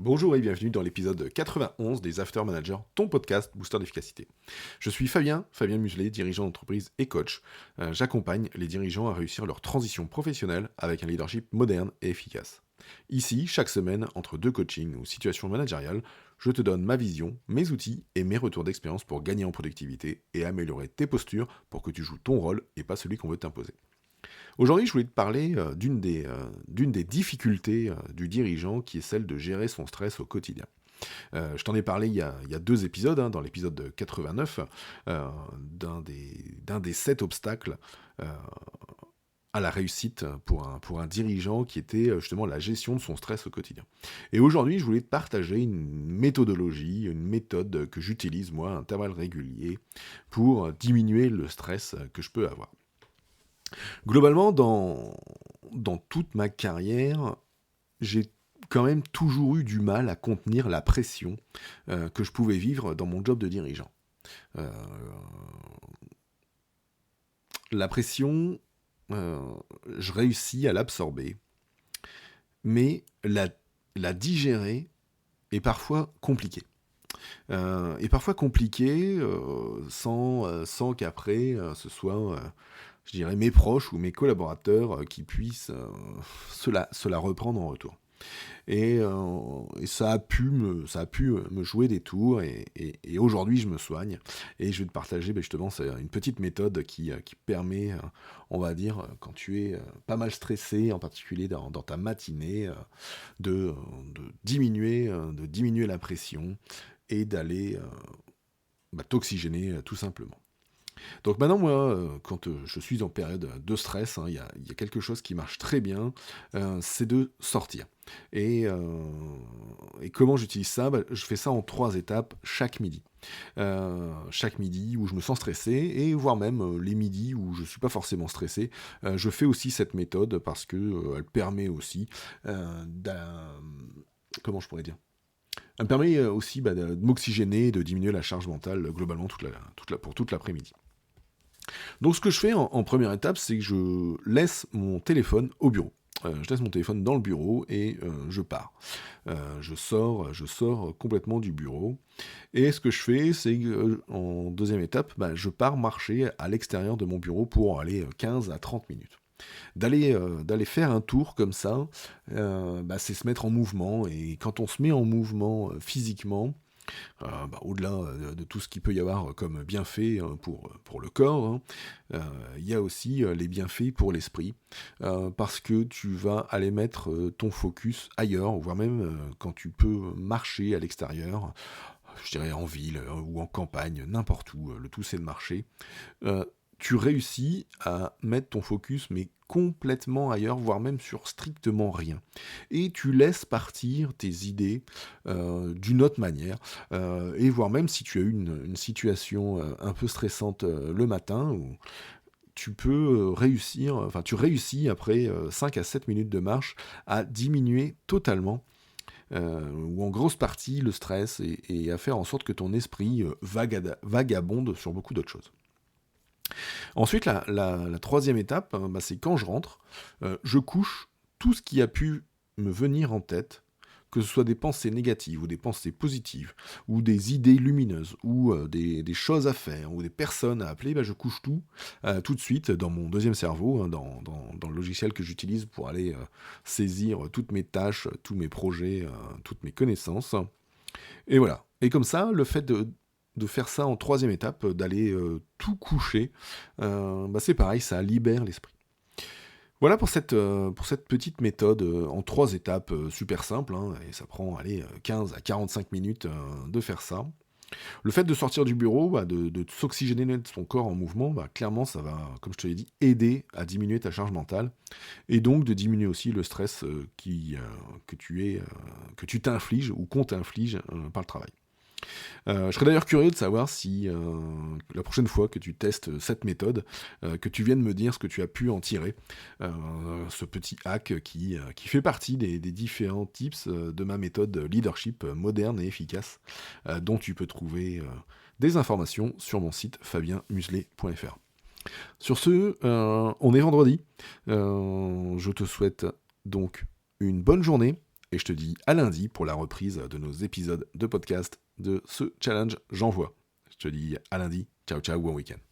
Bonjour et bienvenue dans l'épisode 91 des After Managers, ton podcast booster d'efficacité. Je suis Fabien Muselet, dirigeant d'entreprise et coach. J'accompagne les dirigeants à réussir leur transition professionnelle avec un leadership moderne et efficace. Ici, chaque semaine, entre deux coachings ou situations managériales, je te donne ma vision, mes outils et mes retours d'expérience pour gagner en productivité et améliorer tes postures pour que tu joues ton rôle et pas celui qu'on veut t'imposer. Aujourd'hui, je voulais te parler d'une des difficultés du dirigeant qui est celle de gérer son stress au quotidien. Je t'en ai parlé il y a deux épisodes, dans l'épisode de 89, d'un des 7 obstacles euh, à la réussite pour un dirigeant qui était justement la gestion de son stress au quotidien. Et aujourd'hui, je voulais te partager une méthodologie, une méthode que j'utilise moi à intervalles réguliers pour diminuer le stress que je peux avoir. Globalement, dans toute ma carrière, j'ai quand même toujours eu du mal à contenir la pression que je pouvais vivre dans mon job de dirigeant. Euh, la pression, euh, je réussis à l'absorber, mais la digérer est parfois compliqué. Sans qu'après je dirais, mes proches ou mes collaborateurs qui puissent se la reprendre en retour. Et ça a pu me jouer des tours, et aujourd'hui je me soigne, et je vais te partager justement c'est une petite méthode qui permet, on va dire, quand tu es pas mal stressé, en particulier dans ta matinée, de diminuer la pression et d'aller t'oxygéner tout simplement. Donc maintenant, moi, quand je suis en période de stress, il y a quelque chose qui marche très bien, c'est de sortir. Et, euh, et comment j'utilise ça ? Je fais ça en 3 étapes chaque midi. Chaque midi où je me sens stressé, et voire même les midis où je ne suis pas forcément stressé, je fais aussi cette méthode parce que elle permet aussi comment je pourrais dire ? Elle me permet aussi de m'oxygéner et de diminuer la charge mentale globalement pour toute l'après-midi. Donc ce que je fais en première étape, c'est que je laisse mon téléphone au bureau. Je laisse mon téléphone dans le bureau et je pars. Je sors complètement du bureau. Et ce que je fais, c'est que en deuxième étape, je pars marcher à l'extérieur de mon bureau pour aller 15 à 30 minutes. D'aller faire un tour comme ça, c'est se mettre en mouvement. Et quand on se met en mouvement physiquement, au-delà de tout ce qu'il peut y avoir comme bienfaits pour le corps, il y a aussi les bienfaits pour l'esprit, parce que tu vas aller mettre ton focus ailleurs, voire même quand tu peux marcher à l'extérieur, je dirais en ville ou en campagne, n'importe où, le tout c'est de marcher, euh, tu réussis à mettre ton focus mais complètement ailleurs, voire même sur strictement rien. Et tu laisses partir tes idées d'une autre manière, et voire même si tu as eu une situation un peu stressante le matin, où tu peux tu réussis après 5 à 7 minutes de marche à diminuer totalement ou en grosse partie le stress, et à faire en sorte que ton esprit vagabonde sur beaucoup d'autres choses. Ensuite, la troisième étape, c'est quand je rentre, je couche tout ce qui a pu me venir en tête, que ce soit des pensées négatives ou des pensées positives, ou des idées lumineuses, ou des choses à faire, ou des personnes à appeler. Je couche tout de suite dans mon deuxième cerveau, dans le logiciel que j'utilise pour aller saisir toutes mes tâches, tous mes projets, toutes mes connaissances. Et voilà. Et comme ça, le fait de faire ça en troisième étape, d'aller tout coucher, c'est pareil, ça libère l'esprit. Voilà pour cette petite méthode en 3 étapes super simple, et ça prend 15 à 45 minutes de faire ça. Le fait de sortir du bureau, de s'oxygéner, de son corps en mouvement, clairement ça va, comme je te l'ai dit, aider à diminuer ta charge mentale, et donc de diminuer aussi le stress que tu t'infliges ou qu'on t'inflige par le travail. Je serais d'ailleurs curieux de savoir si la prochaine fois que tu testes cette méthode, que tu viennes me dire ce que tu as pu en tirer, ce petit hack qui fait partie des différents tips de ma méthode leadership moderne et efficace, dont tu peux trouver des informations sur mon site fabienmuselet.fr. Sur ce, on est vendredi. Je te souhaite donc une bonne journée, et je te dis à lundi pour la reprise de nos épisodes de podcast de ce challenge J'envoie. Je te dis à lundi, ciao ciao, bon week-end.